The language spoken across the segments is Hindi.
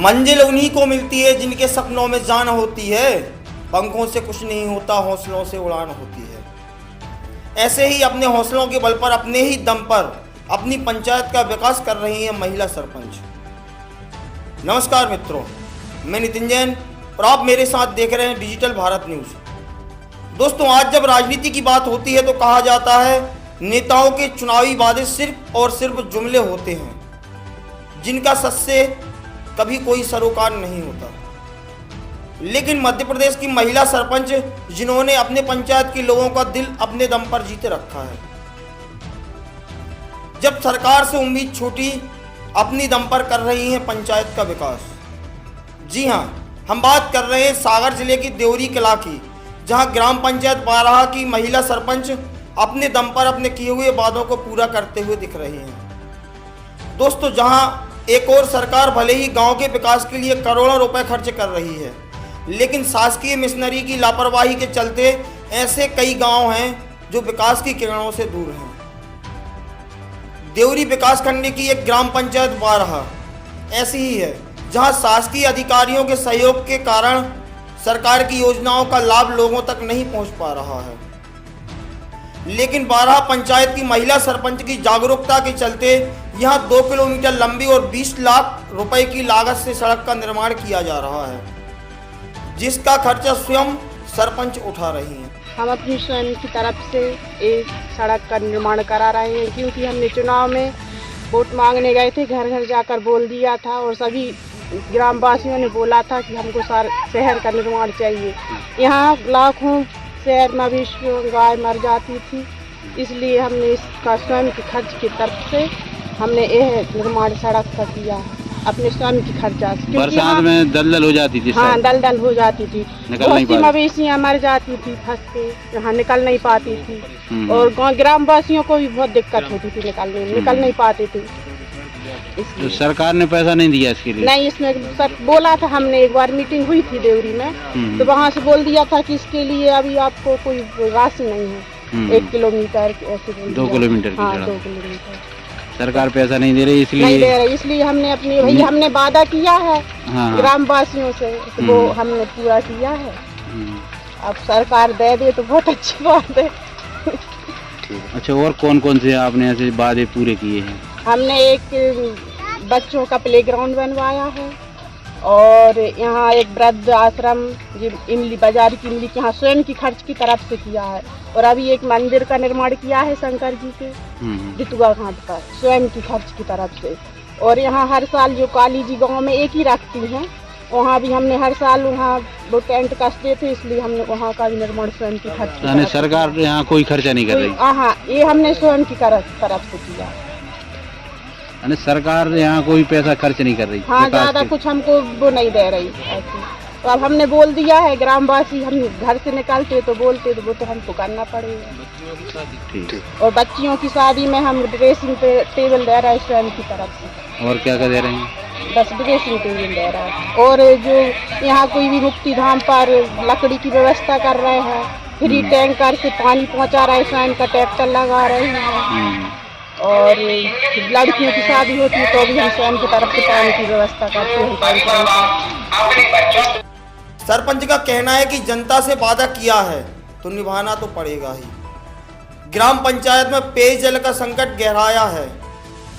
मंजिल उन्हीं को मिलती है जिनके सपनों में जान होती है। पंखों से कुछ नहीं होता, हौसलों से उड़ान होती है। ऐसे ही अपने हौसलों के बल पर, अपने ही दम पर अपनी पंचायत का विकास कर रही हैं महिला सरपंच। नमस्कार मित्रों, मैं नितिन जैन और आप मेरे साथ देख रहे हैं डिजिटल भारत न्यूज़। दोस्तों, आज जब राजनीति की बात होती है तो कहा जाता है नेताओं के चुनावी वादे सिर्फ और सिर्फ जुमले होते हैं, जिनका सच से कभी कोई सरोकार नहीं होता। लेकिन मध्य प्रदेश की महिला सरपंच, जिन्होंने अपने पंचायत के लोगों का दिल अपने दम पर जीते रखा है, जब सरकार से उम्मीद छूटी, अपनी दम पर कर रही हैं पंचायत का विकास। जी हां, हम बात कर रहे हैं सागर जिले की देवरी कला की, जहां ग्राम पंचायत बाराहा की महिला सरपंच अपने दम पर अपने किए हुए वादों को पूरा करते हुए दिख रही हैं। दोस्तों, जहां एक और सरकार भले ही गांव के विकास के लिए करोड़ों रुपए खर्च कर रही है, लेकिन शासकीय मिशनरी की लापरवाही के चलते ऐसे कई गांव हैं जो विकास की किरणों से दूर हैं। देवरी विकासखंड की एक ग्राम पंचायत बाराहा ऐसी ही है, जहां शासकीय अधिकारियों के सहयोग के कारण सरकार की योजनाओं का लाभ लोगों तक नहीं पहुंच पा रहा है। लेकिन बाराहा पंचायत की महिला सरपंच की जागरूकता के चलते यहां 2 किलोमीटर लंबी और 20 लाख रुपए की लागत से सड़क का निर्माण किया जा रहा है, जिसका खर्चा स्वयं सरपंच उठा रही हैं। हम अपनी स्वयं की तरफ से एक सड़क का निर्माण करा रहे हैं, क्योंकि हमने चुनाव में वोट मांगने गए थे, घर घर जाकर बोल दिया था और सभी ग्रामवासियों ने बोला था कि हमको शहर का निर्माण चाहिए। यहाँ लाखों शहर मवेशियों गाय मर जाती थी, इसलिए हमने इसका स्वयं के खर्च की तरफ से हमने यह निर्माण सड़क का किया अपने स्वयं की खर्चा से। बरसात में दलदल हो जाती थी। हाँ, दलदल हो जाती थी, बहुत सी मवेशियाँ मर जाती थी, फंस के यहाँ निकल नहीं पाती थी और ग्रामवासियों को भी बहुत दिक्कत होती थी, निकल नहीं पाते थे। तो सरकार ने पैसा नहीं दिया इसके लिए? नहीं, इसमें सर बोला था, हमने एक बार मीटिंग हुई थी देवरी में, तो वहाँ से बोल दिया था कि इसके लिए अभी आपको कोई राशि नहीं है। 1 किलोमीटर ऐसे 2 किलोमीटर। हाँ, 2 किलोमीटर सरकार पैसा नहीं दे रही, इसलिए हमने अपनी भैया हमने वादा किया है ग्रामवासियों से, तो वो हमने पूरा किया है। अब सरकार दे दे तो बहुत अच्छी बात है। अच्छा, और कौन कौन से आपने ऐसे वादे पूरे किए हैं? हमने एक बच्चों का प्लेग्राउंड बनवाया है और यहाँ एक वृद्ध आश्रम इमली बाजार की इमली के यहाँ स्वयं की खर्च की तरफ से किया है, और अभी एक मंदिर का निर्माण किया है शंकर जी के जितुआ घाट पर स्वयं की खर्च की तरफ से। और यहाँ हर साल जो काली जी गांव में एक ही रखती हैं, वहाँ भी हमने हर साल वहाँ वो टेंट कसते थे, इसलिए हमने वहाँ का भी निर्माण स्वयं की खर्च की तरफ। सरकार यहाँ कोई खर्चा नहीं कर रही? हाँ, ये हमने स्वयं की तरफ से किया। सरकार यहाँ कोई पैसा खर्च नहीं कर रही? हाँ, ज्यादा कुछ हमको वो नहीं दे रही ऐसी। तो अब हमने बोल दिया है, ग्रामवासी हम घर से निकलते तो बोलते, तो वो तो हमको करना पड़ेगा। और बच्चियों की शादी में हम ड्रेसिंग टेबल दे रहे हैं स्वयं की तरफ से। और क्या दे रहे हैं? बस ड्रेसिंग टेबल दे रहा है। और जो यहाँ कोई भी मुक्ति धाम पर लकड़ी की व्यवस्था कर रहे हैं, फ्री टैंकर से पानी पहुँचा रहे हैं, स्वयं का ट्रैक्टर लगा रहे हैं। और लड़कियों की शादी होती है तो भी हम स्वयं की तरफ से पानी की व्यवस्था करते हैं। सरपंच का कहना है कि जनता से वादा किया है तो निभाना तो पड़ेगा ही। ग्राम पंचायत में पेयजल का संकट गहराया है।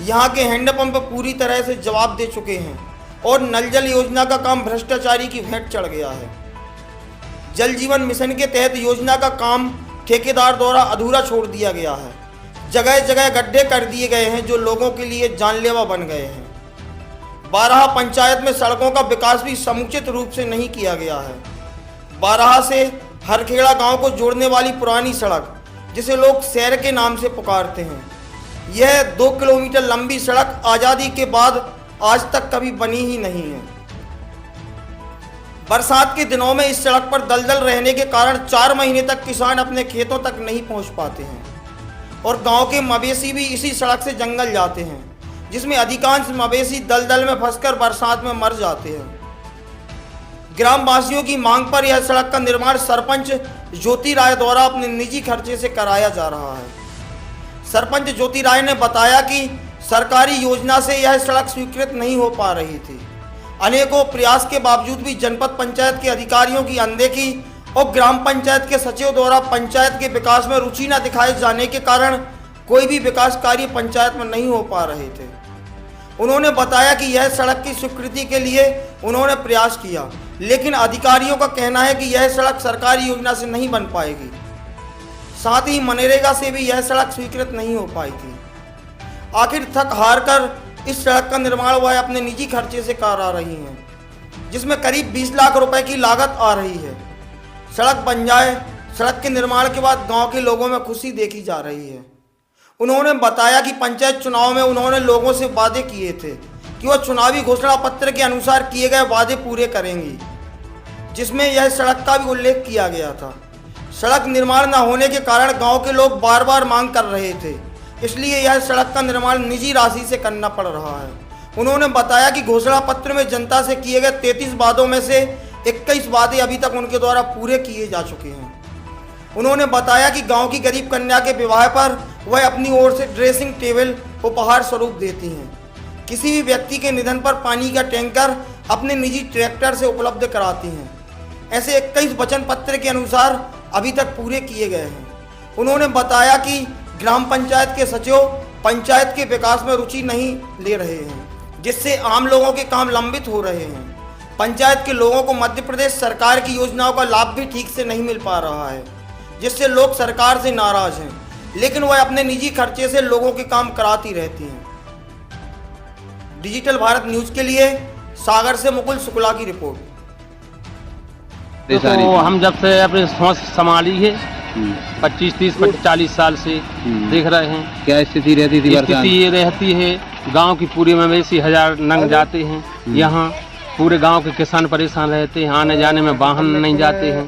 यहाँ के हैंडपंप पूरी तरह से जवाब दे चुके हैं और नल जल योजना का काम भ्रष्टाचारी की भेंट चढ़ गया है। जल जीवन मिशन के तहत योजना का काम ठेकेदार द्वारा अधूरा छोड़ दिया गया है। जगह जगह गड्ढे कर दिए गए हैं जो लोगों के लिए जानलेवा बन गए हैं। बाराहा पंचायत में सड़कों का विकास भी समुचित रूप से नहीं किया गया है। बाराहा से हरखेड़ा गांव को जोड़ने वाली पुरानी सड़क, जिसे लोग सैर के नाम से पुकारते हैं, यह 2 किलोमीटर लंबी सड़क आज़ादी के बाद आज तक कभी बनी ही नहीं है। बरसात के दिनों में इस सड़क पर दलदल रहने के कारण 4 महीने तक किसान अपने खेतों तक नहीं पहुंच पाते हैं और गांव के मवेशी भी इसी सड़क से जंगल जाते हैं, जिसमें अधिकांश मवेशी दलदल में फंसकर बरसात में मर जाते हैं। ग्रामवासियों की मांग पर यह सड़क का निर्माण सरपंच ज्योति राय द्वारा अपने निजी खर्चे से कराया जा रहा है। सरपंच ज्योति राय ने बताया कि सरकारी योजना से यह सड़क स्वीकृत नहीं हो पा रही थी अनेकों प्रयास के बावजूद भी जनपद पंचायत के अधिकारियों की अनदेखी और ग्राम पंचायत के सचिव द्वारा पंचायत के विकास में रुचि न दिखाए जाने के कारण कोई भी विकास कार्य पंचायत में नहीं हो पा रहे थे। उन्होंने बताया कि यह सड़क की स्वीकृति के लिए उन्होंने प्रयास किया, लेकिन अधिकारियों का कहना है कि यह सड़क सरकारी योजना से नहीं बन पाएगी। साथ ही मनरेगा से भी यह सड़क स्वीकृत नहीं हो पाई थी। आखिर थक हार कर इस सड़क का निर्माण वह अपने निजी खर्चे से करा रही हैं, जिसमें करीब 20 लाख रुपए की लागत आ रही है। सड़क बन जाए, सड़क के निर्माण के बाद गांव के लोगों में खुशी देखी जा रही है। उन्होंने बताया कि पंचायत चुनाव में उन्होंने लोगों से वादे किए थे कि वह चुनावी घोषणा पत्र के अनुसार किए गए वादे पूरे करेंगी, जिसमें यह सड़क का भी उल्लेख किया गया था। सड़क निर्माण न होने के कारण गांव के लोग बार बार मांग कर रहे थे, इसलिए यह सड़क का निर्माण निजी राशि से करना पड़ रहा है। उन्होंने बताया कि घोषणा पत्र में जनता से किए गए 33 वादों में से 21 वादे अभी तक उनके द्वारा पूरे किए जा चुके हैं। उन्होंने बताया कि गांव की गरीब कन्या के विवाह पर वह अपनी ओर से ड्रेसिंग टेबल उपहार स्वरूप देती हैं। किसी भी व्यक्ति के निधन पर पानी का टैंकर अपने निजी ट्रैक्टर से उपलब्ध कराती हैं। ऐसे 21 वचन पत्र के अनुसार अभी तक पूरे किए गए हैं। उन्होंने बताया कि ग्राम पंचायत के सचिव पंचायत के विकास में रुचि नहीं ले रहे हैं, जिससे आम लोगों के काम लंबित हो रहे हैं। पंचायत के लोगों को मध्य प्रदेश सरकार की योजनाओं का लाभ भी ठीक से नहीं मिल पा रहा है, जिससे लोग सरकार से नाराज हैं, लेकिन वह अपने निजी खर्चे से लोगों के काम कराती रहती हैं। डिजिटल भारत न्यूज के लिए सागर से मुकुल शुक्ला की रिपोर्ट। तो हम जब से अपनी सोच संभाली है 25, 30, 40 साल से देख रहे हैं। क्या स्थिति रहती थी? स्थिति ये रहती है, गांव की पूरी मवेशी 1000 नंग जाते हैं। यहाँ पूरे गांव के किसान परेशान रहते हैं, आने जाने में वाहन नहीं जाते हैं।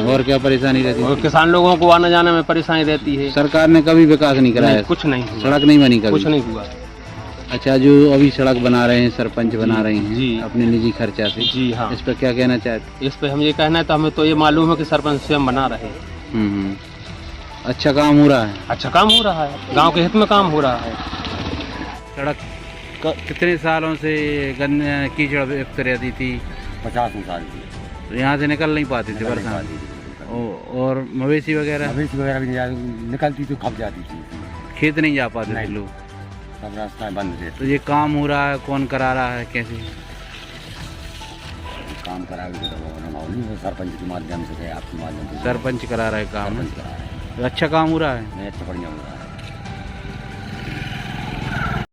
और क्या परेशानी रहती है? और किसान लोगों को आने जाने में परेशानी रहती है। सरकार ने कभी विकास नहीं कराया? कुछ नहीं हुआ। सड़क नहीं बनी कभी? कुछ नहीं हुआ। अच्छा, जो अभी सड़क बना रहे हैं सरपंच बना रहे हैं जी, अपने निजी खर्चा से, जी हाँ, इस पर क्या कहना चाहते? इस पे हम ये कहना है, तो हमें तो ये मालूम है कि सरपंच स्वयं बना रहे हैं। अच्छा काम हो रहा है? अच्छा काम हो रहा है, गांव के हित में काम हो रहा है। सड़क कितने सालों से कीचड़ युक्त रहती थी? 50 साल की। तो यहाँ से निकल नहीं पाते थे बरसात? और मवेशी वगैरह भी निकलती तो खप जाती थी, खेत नहीं जा पाते थे लोग, सब रास्ताएं बंद थे। तो ये काम हो रहा है, कौन करा रहा है, कैसे काम करा भी तो सरपंच के माध्यम से, आपके माध्यम से सरपंच करा रहा है काम? सरपंच करा रहा है। अच्छा काम हो रहा है? अच्छा बढ़िया हो रहा है।